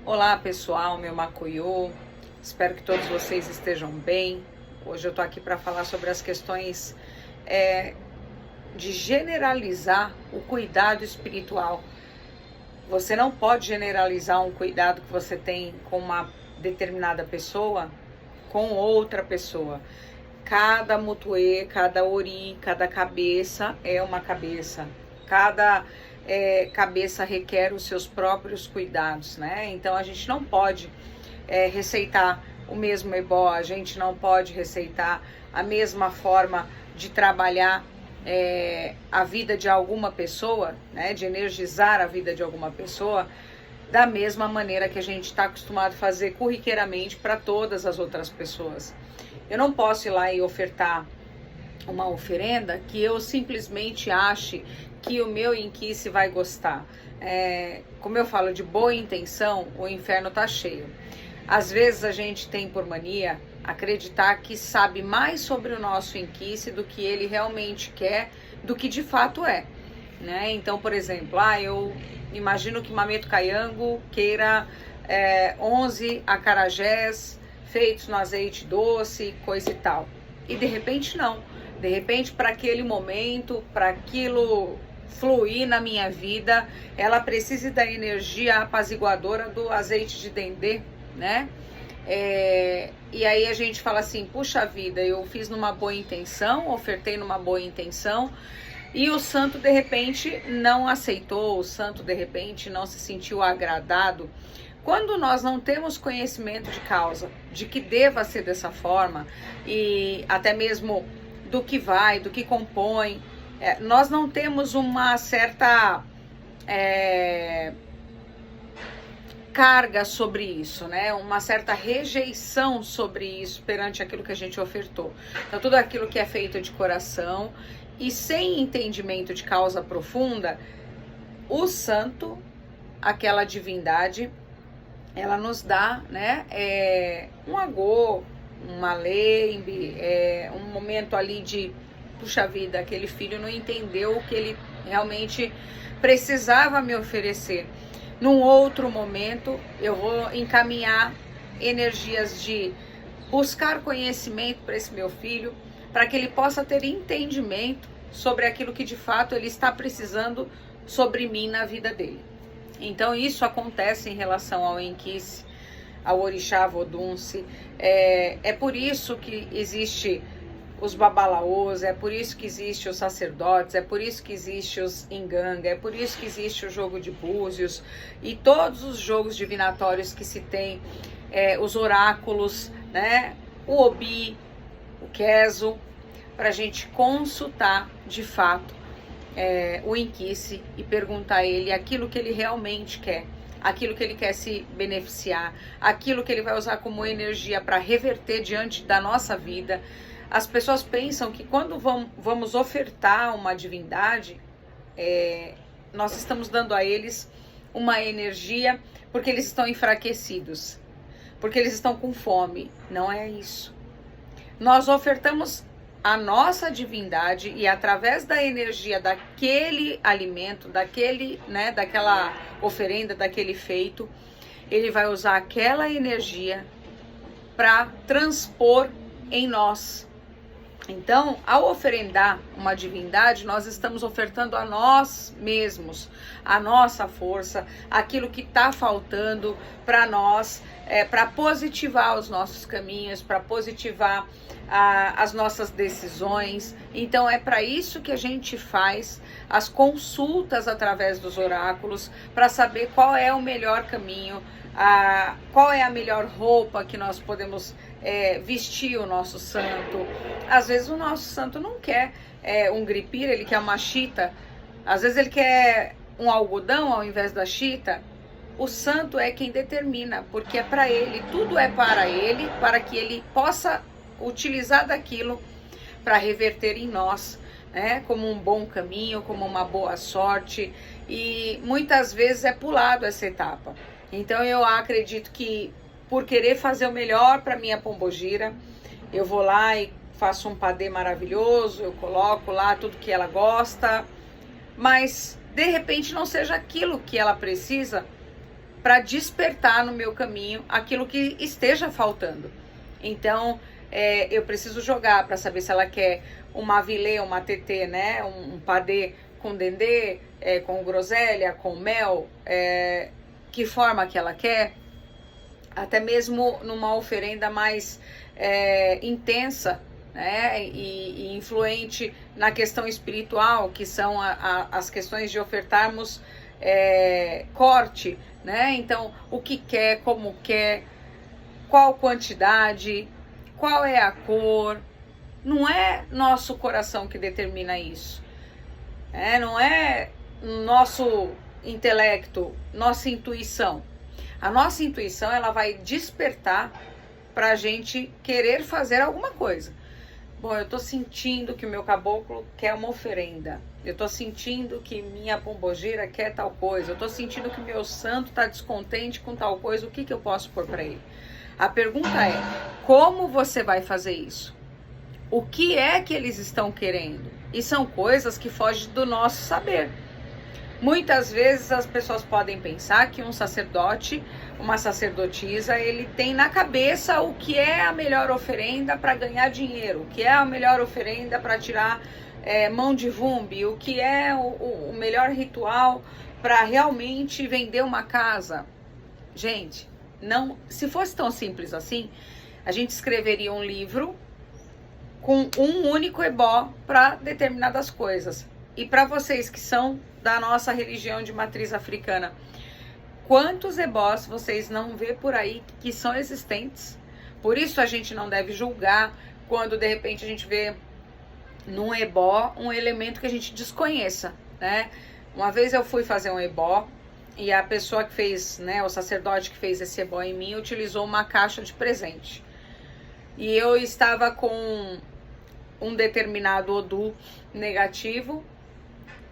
Olá pessoal, meu Macuiô, espero que todos vocês estejam bem. Hoje eu tô aqui para falar sobre as questões de generalizar o cuidado espiritual. Você não pode generalizar um cuidado que você tem com uma determinada pessoa com outra pessoa. Cada mutuê, cada ori, cada cabeça é uma cabeça. Cada cabeça requer os seus próprios cuidados, né? Então a gente não pode receitar o mesmo ebó, a gente não pode receitar a mesma forma de trabalhar a vida de alguma pessoa, né? De energizar a vida de alguma pessoa, da mesma maneira que a gente está acostumado a fazer corriqueiramente para todas as outras pessoas. Eu não posso ir lá e ofertar uma oferenda que eu simplesmente ache que o meu inquice vai gostar. Como eu falo, de boa intenção, o inferno tá cheio. Às vezes a gente tem por mania acreditar que sabe mais sobre o nosso inquice do que ele realmente quer, do que de fato é, né? Então, por exemplo, eu imagino que Mameto Caiango queira 11 acarajés feitos no azeite doce, coisa e tal. E de repente não. De repente, para aquele momento, para aquilo fluir na minha vida, ela precisa da energia apaziguadora do azeite de dendê, né? E aí a gente fala assim, puxa vida, eu fiz numa boa intenção, ofertei numa boa intenção, e o santo de repente não aceitou, o santo de repente não se sentiu agradado. Quando nós não temos conhecimento de causa, de que deva ser dessa forma, e até mesmo do que vai, do que compõe, nós não temos uma certa carga sobre isso, né? Uma certa rejeição sobre isso perante aquilo que a gente ofertou. Então, tudo aquilo que é feito de coração e sem entendimento de causa profunda, o santo, aquela divindade, ela nos dá, né, um agô, uma lembe, um momento ali de, puxa vida, aquele filho não entendeu o que ele realmente precisava me oferecer. Num outro momento, eu vou encaminhar energias de buscar conhecimento para esse meu filho, para que ele possa ter entendimento sobre aquilo que de fato ele está precisando sobre mim na vida dele. Então isso acontece em relação ao Enkice, ao Orixá Vodunce. É por isso que existe os babalaôs, é por isso que existe os sacerdotes, é por isso que existe os enganga, é por isso que existe o jogo de búzios e todos os jogos divinatórios que se tem, os oráculos, né, o obi, o queso, para a gente consultar de fato o Enkice e perguntar a ele aquilo que ele realmente quer, aquilo que ele quer se beneficiar, aquilo que ele vai usar como energia para reverter diante da nossa vida. As pessoas pensam que quando vamos ofertar uma divindade, nós estamos dando a eles uma energia porque eles estão enfraquecidos, porque eles estão com fome. Não é isso. Nós ofertamos a nossa divindade e através da energia daquele alimento, daquela oferenda, daquele feito, ele vai usar aquela energia para transpor em nós. Então, ao oferendar uma divindade, nós estamos ofertando a nós mesmos, a nossa força, aquilo que está faltando para nós, para positivar os nossos caminhos, para positivar as nossas decisões. Então, é para isso que a gente faz as consultas através dos oráculos, para saber qual é o melhor caminho, qual é a melhor roupa que nós podemos vestir o nosso santo. Às vezes o nosso santo não quer um gripira, ele quer uma chita. Às vezes ele quer um algodão ao invés da chita. O santo é quem determina, porque é para ele, tudo é para ele, para que ele possa utilizar daquilo para reverter em nós, né, como um bom caminho, como uma boa sorte. E muitas vezes é pulado essa etapa. Então eu acredito que por querer fazer o melhor para minha pombogira, eu vou lá e faço um padê maravilhoso, eu coloco lá tudo que ela gosta, mas de repente não seja aquilo que ela precisa para despertar no meu caminho aquilo que esteja faltando. Então, eu preciso jogar para saber se ela quer uma avilê, uma tetê, né? Um padê com dendê, com groselha, com mel, que forma que ela quer. Até mesmo numa oferenda mais intensa, né? E influente na questão espiritual, que são as questões de ofertarmos corte, né? Então, o que quer, como quer, qual quantidade, qual é a cor. Não é nosso coração que determina isso, não é nosso intelecto, nossa intuição. A nossa intuição, ela vai despertar para a gente querer fazer alguma coisa. Bom, eu tô sentindo que o meu caboclo quer uma oferenda. Eu tô sentindo que minha pombogira quer tal coisa. Eu tô sentindo que meu santo tá descontente com tal coisa. O que eu posso pôr para ele? A pergunta é, como você vai fazer isso? O que é que eles estão querendo? E são coisas que fogem do nosso saber. Muitas vezes as pessoas podem pensar que um sacerdote, uma sacerdotisa, ele tem na cabeça o que é a melhor oferenda para ganhar dinheiro, o que é a melhor oferenda para tirar mão de vumbi, o que é o melhor ritual para realmente vender uma casa. Gente, não, se fosse tão simples assim, a gente escreveria um livro com um único ebó para determinadas coisas. E para vocês que são da nossa religião de matriz africana, quantos ebós vocês não vê por aí que são existentes? Por isso a gente não deve julgar quando de repente a gente vê num ebó um elemento que a gente desconheça, né? Uma vez eu fui fazer um ebó e a pessoa que fez, né, o sacerdote que fez esse ebó em mim, utilizou uma caixa de presente. E eu estava com um determinado Odu negativo,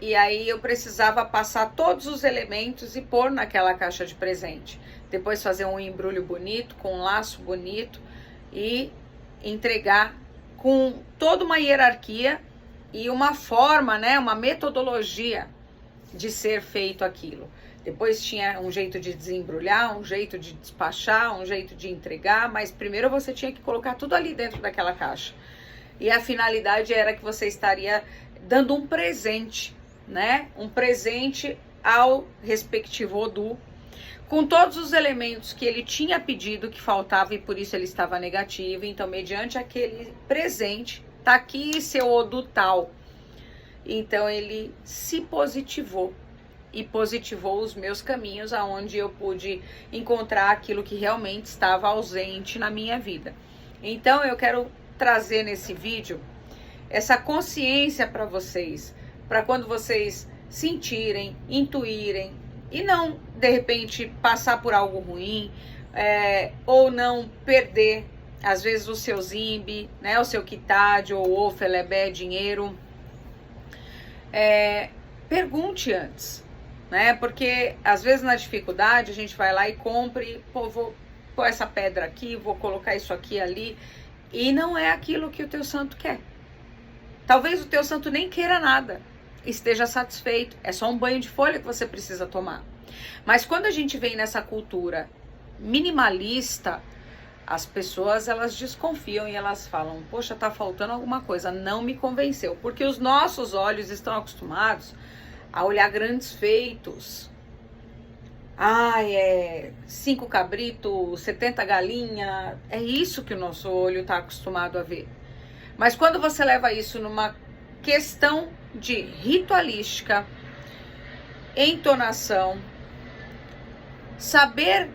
e aí eu precisava passar todos os elementos e pôr naquela caixa de presente. Depois fazer um embrulho bonito, com um laço bonito, e entregar com toda uma hierarquia e uma forma, né, uma metodologia de ser feito aquilo. Depois tinha um jeito de desembrulhar, um jeito de despachar, um jeito de entregar, mas primeiro você tinha que colocar tudo ali dentro daquela caixa. E a finalidade era que você estaria dando um presente, né? Um presente ao respectivo Odu, com todos os elementos que ele tinha pedido que faltava e por isso ele estava negativo. Então, mediante aquele presente, tá aqui seu Odu tal. Então, ele se positivou e positivou os meus caminhos, aonde eu pude encontrar aquilo que realmente estava ausente na minha vida. Então, eu quero trazer nesse vídeo essa consciência para vocês, para quando vocês sentirem, intuírem e não, de repente, passar por algo ruim, ou não perder, às vezes, o seu zimbi, né, o seu kitad ou o felebé, dinheiro. Pergunte antes, né, porque às vezes na dificuldade a gente vai lá e compre, pô, vou pôr essa pedra aqui, vou colocar isso aqui ali, e não é aquilo que o teu santo quer. Talvez o teu santo nem queira nada, esteja satisfeito, é só um banho de folha que você precisa tomar. Mas quando a gente vem nessa cultura minimalista, as pessoas, elas desconfiam e elas falam, poxa, tá faltando alguma coisa, não me convenceu. Porque os nossos olhos estão acostumados a olhar grandes feitos. 5 cabritos, 70 galinha, é isso que o nosso olho está acostumado a ver. Mas quando você leva isso numa questão de ritualística, entonação, saber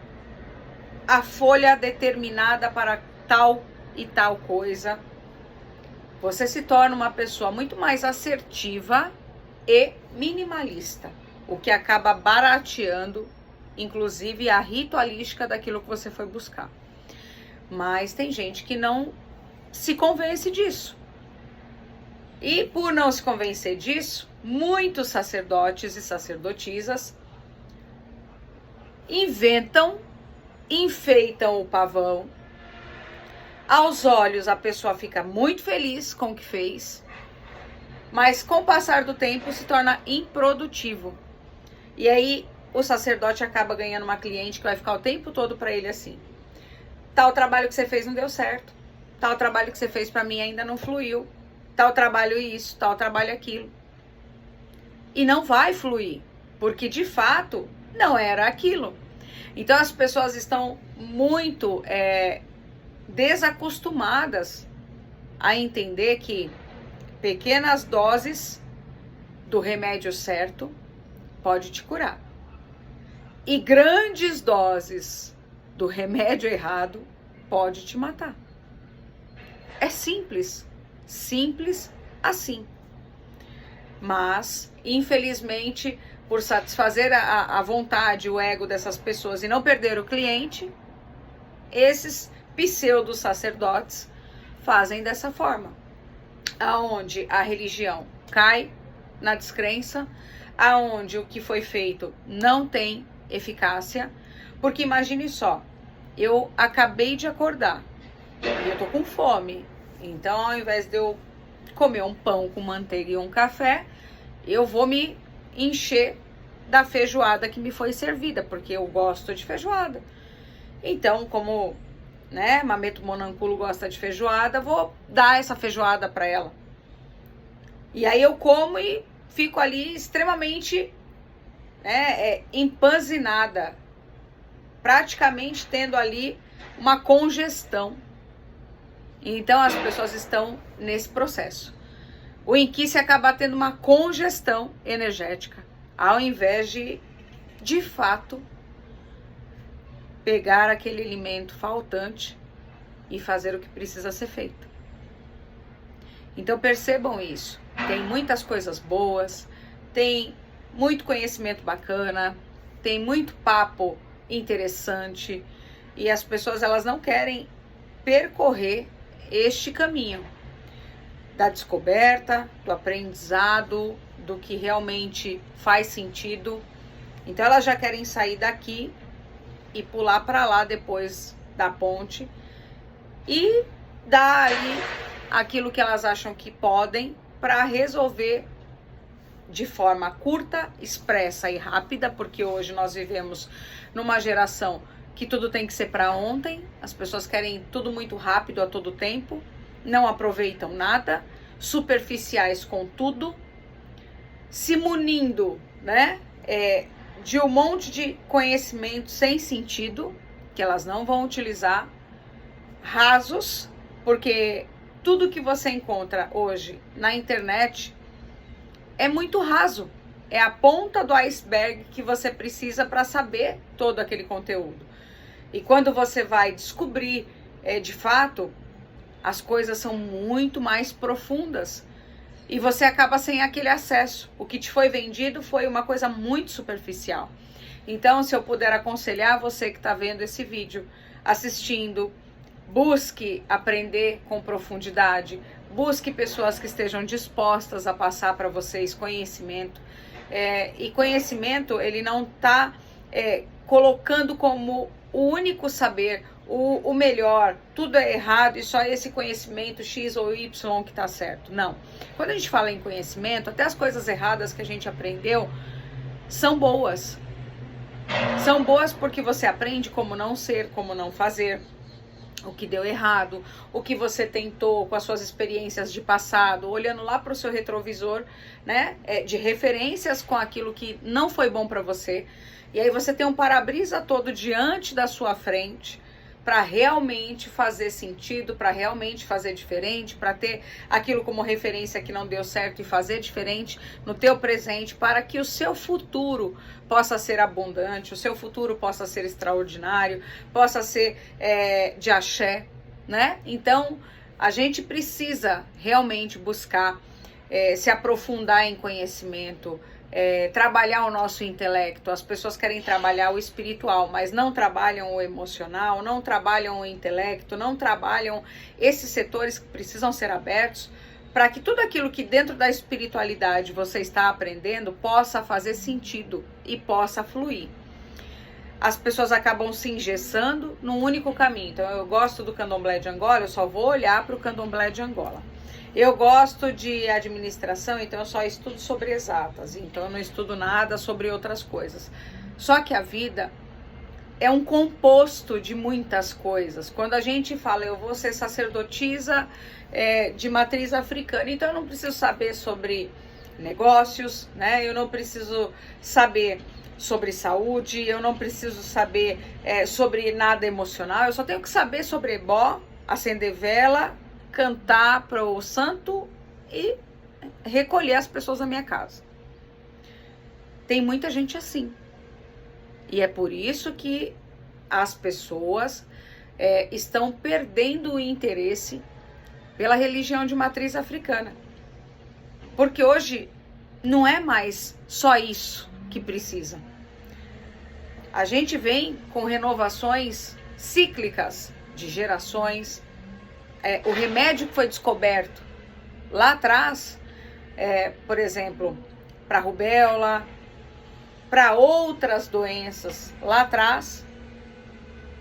a folha determinada para tal e tal coisa, você se torna uma pessoa muito mais assertiva e minimalista, o que acaba barateando inclusive a ritualística daquilo que você foi buscar. Mas tem gente que não se convence disso. E por não se convencer disso, muitos sacerdotes e sacerdotisas inventam, enfeitam o pavão. Aos olhos a pessoa fica muito feliz com o que fez, mas com o passar do tempo se torna improdutivo. E aí o sacerdote acaba ganhando uma cliente que vai ficar o tempo todo para ele assim: tal trabalho que você fez não deu certo, tal trabalho que você fez para mim ainda não fluiu, tal trabalho isso, tal trabalho aquilo. E não vai fluir, porque de fato não era aquilo. Então as pessoas estão muito desacostumadas a entender que pequenas doses do remédio certo pode te curar. E grandes doses do remédio errado pode te matar. É simples, simples assim. Mas, infelizmente, por satisfazer a vontade, o ego dessas pessoas e não perder o cliente, esses pseudo sacerdotes fazem dessa forma, aonde a religião cai na descrença, aonde o que foi feito não tem eficácia, porque imagine só, eu acabei de acordar e eu tô com fome, então ao invés de eu comer um pão com manteiga e um café, eu vou me encher da feijoada que me foi servida, porque eu gosto de feijoada. Então, como, né, Mameto Monanculo gosta de feijoada, vou dar essa feijoada para ela. E aí eu como e fico ali extremamente, né, empanzinada, praticamente tendo ali uma congestão. Então as pessoas estão nesse processo. O inquice acaba tendo uma congestão energética, ao invés de fato, pegar aquele alimento faltante e fazer o que precisa ser feito. Então percebam isso. Tem muitas coisas boas, tem muito conhecimento bacana, tem muito papo interessante e as pessoas elas não querem percorrer este caminho da descoberta, do aprendizado, do que realmente faz sentido. Então elas já querem sair daqui e pular para lá depois da ponte e dar ali aquilo que elas acham que podem para resolver de forma curta, expressa e rápida, porque hoje nós vivemos numa geração que tudo tem que ser para ontem, as pessoas querem tudo muito rápido a todo tempo, não aproveitam nada, superficiais com tudo, se munindo, né, de um monte de conhecimento sem sentido, que elas não vão utilizar, rasos, porque tudo que você encontra hoje na internet é muito raso. É a ponta do iceberg que você precisa para saber todo aquele conteúdo. E quando você vai descobrir, de fato, as coisas são muito mais profundas. E você acaba sem aquele acesso. O que te foi vendido foi uma coisa muito superficial. Então, se eu puder aconselhar você que está vendo esse vídeo, assistindo, busque aprender com profundidade, busque pessoas que estejam dispostas a passar para vocês conhecimento. E conhecimento, ele não está colocando como o único saber, o melhor, tudo é errado e só esse conhecimento X ou Y que está certo. Não. Quando a gente fala em conhecimento, até as coisas erradas que a gente aprendeu são boas. São boas porque você aprende como não ser, como não fazer, o que deu errado, o que você tentou com as suas experiências de passado, olhando lá para o seu retrovisor, né, de referências com aquilo que não foi bom para você. E aí você tem um para-brisa todo diante da sua frente para realmente fazer sentido, para realmente fazer diferente, para ter aquilo como referência que não deu certo e fazer diferente no teu presente, para que o seu futuro possa ser abundante, o seu futuro possa ser extraordinário, possa ser de axé, né? Então, a gente precisa realmente buscar se aprofundar em conhecimento, trabalhar o nosso intelecto. As pessoas querem trabalhar o espiritual, mas não trabalham o emocional, não trabalham o intelecto, não trabalham esses setores que precisam ser abertos para que tudo aquilo que dentro da espiritualidade você está aprendendo possa fazer sentido e possa fluir. As pessoas acabam se engessando num único caminho. Então eu gosto do candomblé de Angola, eu só vou olhar para o candomblé de Angola. Eu gosto de administração, então eu só estudo sobre exatas, então eu não estudo nada sobre outras coisas. Só que a vida é um composto de muitas coisas. Quando a gente fala, eu vou ser sacerdotisa de matriz africana, então eu não preciso saber sobre negócios, né? Eu não preciso saber sobre saúde, eu não preciso saber sobre nada emocional, eu só tenho que saber sobre ebó, acender vela, cantar para o santo e recolher as pessoas na minha casa. Tem muita gente assim. E é por isso que as pessoas estão perdendo o interesse pela religião de matriz africana. Porque hoje não é mais só isso que precisa. A gente vem com renovações cíclicas de gerações. O remédio que foi descoberto lá atrás, por exemplo, para rubéola, para outras doenças lá atrás,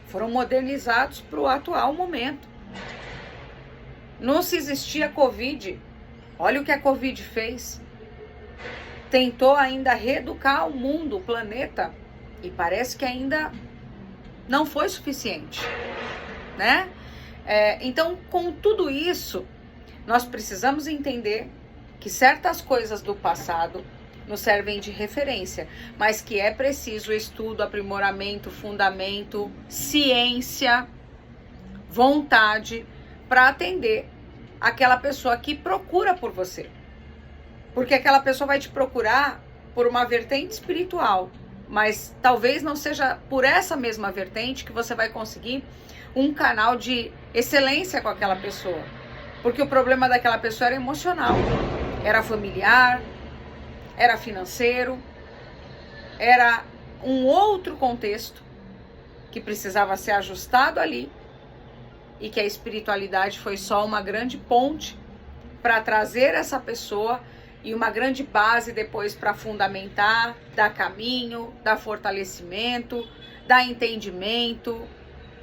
foram modernizados para o atual momento. Não se existia Covid. Olha o que a Covid fez. Tentou ainda reeducar o mundo, o planeta, e parece que ainda não foi suficiente, né? Então, com tudo isso, nós precisamos entender que certas coisas do passado nos servem de referência, mas que é preciso estudo, aprimoramento, fundamento, ciência, vontade para atender aquela pessoa que procura por você. Porque aquela pessoa vai te procurar por uma vertente espiritual, mas talvez não seja por essa mesma vertente que você vai conseguir um canal de excelência com aquela pessoa. Porque o problema daquela pessoa era emocional, era familiar, era financeiro, era um outro contexto que precisava ser ajustado ali e que a espiritualidade foi só uma grande ponte para trazer essa pessoa e uma grande base depois para fundamentar, dar caminho, dar fortalecimento, dar entendimento,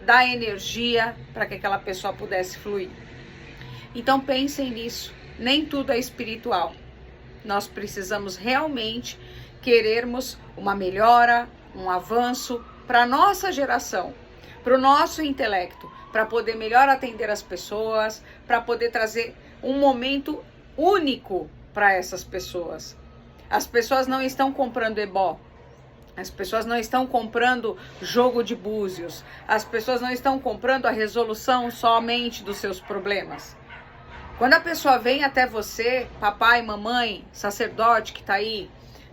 dar energia para que aquela pessoa pudesse fluir. Então pensem nisso, nem tudo é espiritual. Nós precisamos realmente querermos uma melhora, um avanço para a nossa geração, para o nosso intelecto, para poder melhor atender as pessoas, para poder trazer um momento único para essas pessoas. As pessoas não estão comprando ebó, as pessoas não estão comprando jogo de búzios, as pessoas não estão comprando a resolução somente dos seus problemas. Quando a pessoa vem até você, papai, mamãe, sacerdote que está aí,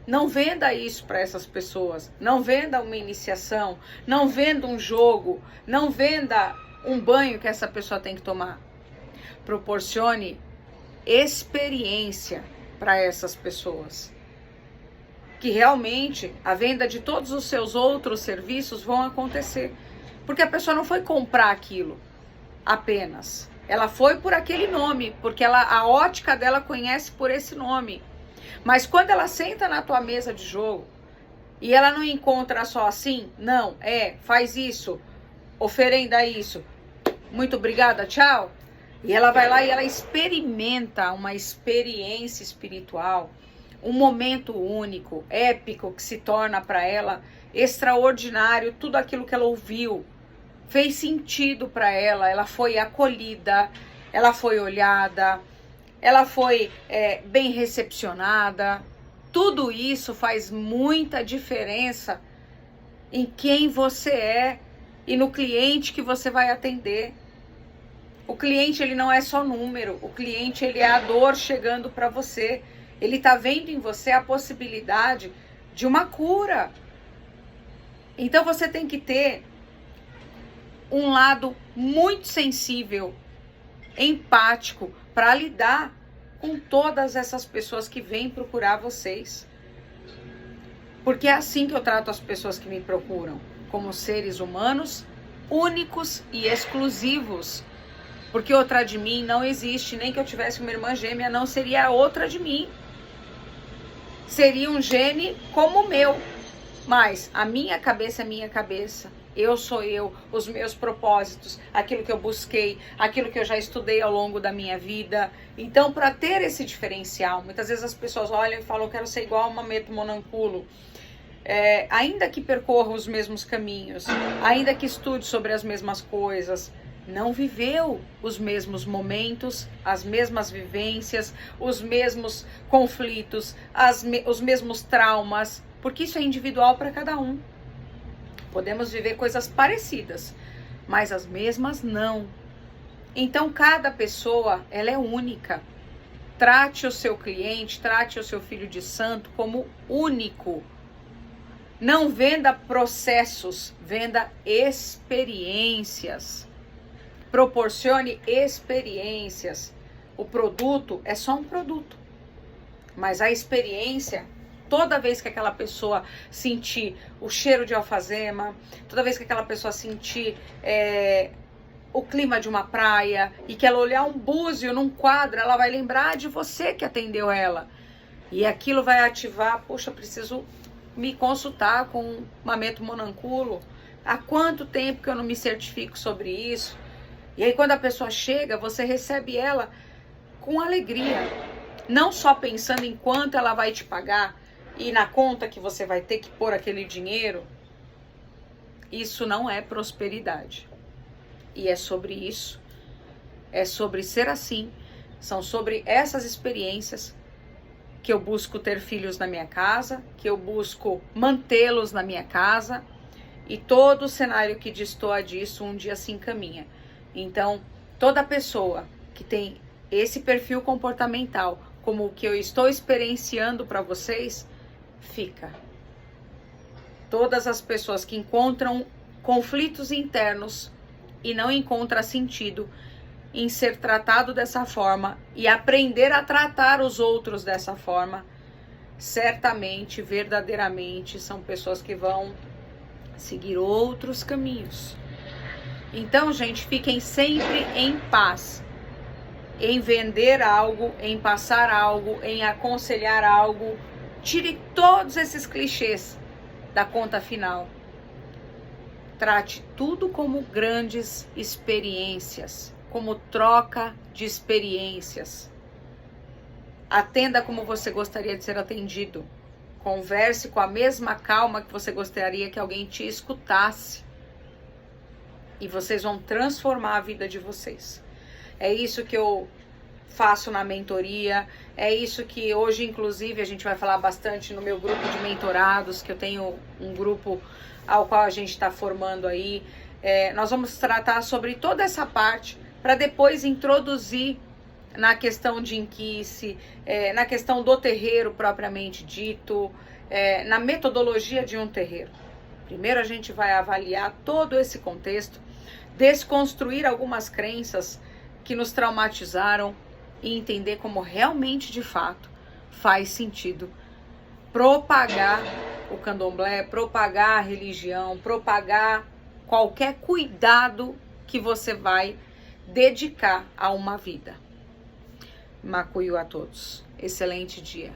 não venda isso para essas pessoas. Não venda uma iniciação, não venda um jogo, não venda um banho que essa pessoa tem que tomar. Proporcione experiência para essas pessoas. Que realmente a venda de todos os seus outros serviços vão acontecer. Porque a pessoa não foi comprar aquilo apenas. Ela foi por aquele nome, porque a ótica dela conhece por esse nome. Mas quando ela senta na tua mesa de jogo e ela não encontra só assim, não, faz isso, oferenda isso, muito obrigada, tchau. E ela vai lá e ela experimenta uma experiência espiritual, um momento único, épico, que se torna para ela extraordinário. Tudo aquilo que ela ouviu fez sentido para ela, ela foi acolhida, ela foi olhada, ela foi bem recepcionada. Tudo isso faz muita diferença em quem você é e no cliente que você vai atender. O cliente, ele não é só número, o cliente, ele é a dor chegando para você. Ele está vendo em você a possibilidade de uma cura. Então você tem que ter um lado muito sensível, empático, para lidar com todas essas pessoas que vêm procurar vocês. Porque é assim que eu trato as pessoas que me procuram, como seres humanos únicos e exclusivos. Porque outra de mim não existe, nem que eu tivesse uma irmã gêmea, não seria outra de mim. Seria um gene como o meu, mas a minha cabeça é minha cabeça. Eu sou eu, os meus propósitos, aquilo que eu busquei, aquilo que eu já estudei ao longo da minha vida. Então, para ter esse diferencial, muitas vezes as pessoas olham e falam, eu quero ser igual a Mameto Monanculo. ainda que percorra os mesmos caminhos, ainda que estude sobre as mesmas coisas, não viveu os mesmos momentos, as mesmas vivências, os mesmos conflitos, os mesmos traumas, porque isso é individual para cada um. Podemos viver coisas parecidas, mas as mesmas não. Então, cada pessoa, ela é única. Trate o seu cliente, trate o seu filho de santo como único. Não venda processos, venda experiências. Proporcione experiências. O produto é só um produto, mas a experiência, toda vez que aquela pessoa sentir o cheiro de alfazema, toda vez que aquela pessoa sentir o clima de uma praia e que ela olhar um búzio num quadro, ela vai lembrar de você que atendeu ela. E aquilo vai ativar, poxa, preciso me consultar com um Mameto Monanculo. Há quanto tempo que eu não me certifico sobre isso? E aí quando a pessoa chega, você recebe ela com alegria. Não só pensando em quanto ela vai te pagar e na conta que você vai ter que pôr aquele dinheiro. Isso não é prosperidade. E é sobre isso. É sobre ser assim. São sobre essas experiências que eu busco ter filhos na minha casa, que eu busco mantê-los na minha casa. E todo o cenário que destoa disso um dia se encaminha. Então, toda pessoa que tem esse perfil comportamental, como o que eu estou experienciando para vocês, fica. Todas as pessoas que encontram conflitos internos e não encontram sentido em ser tratado dessa forma e aprender a tratar os outros dessa forma, certamente, verdadeiramente, são pessoas que vão seguir outros caminhos. Então, gente, fiquem sempre em paz, em vender algo, em passar algo, em aconselhar algo. Tire todos esses clichês da conta final. Trate tudo como grandes experiências, como troca de experiências. Atenda como você gostaria de ser atendido. Converse com a mesma calma que você gostaria que alguém te escutasse. E vocês vão transformar a vida de vocês. É isso que eu faço na mentoria. É isso que hoje, inclusive, a gente vai falar bastante no meu grupo de mentorados, que eu tenho um grupo ao qual a gente está formando aí. Nós vamos tratar sobre toda essa parte para depois introduzir na questão de inquice, na questão do terreiro propriamente dito, na metodologia de um terreiro. Primeiro a gente vai avaliar todo esse contexto, desconstruir algumas crenças que nos traumatizaram e entender como realmente, de fato, faz sentido propagar o candomblé, propagar a religião, propagar qualquer cuidado que você vai dedicar a uma vida. Macuio a todos. Excelente dia.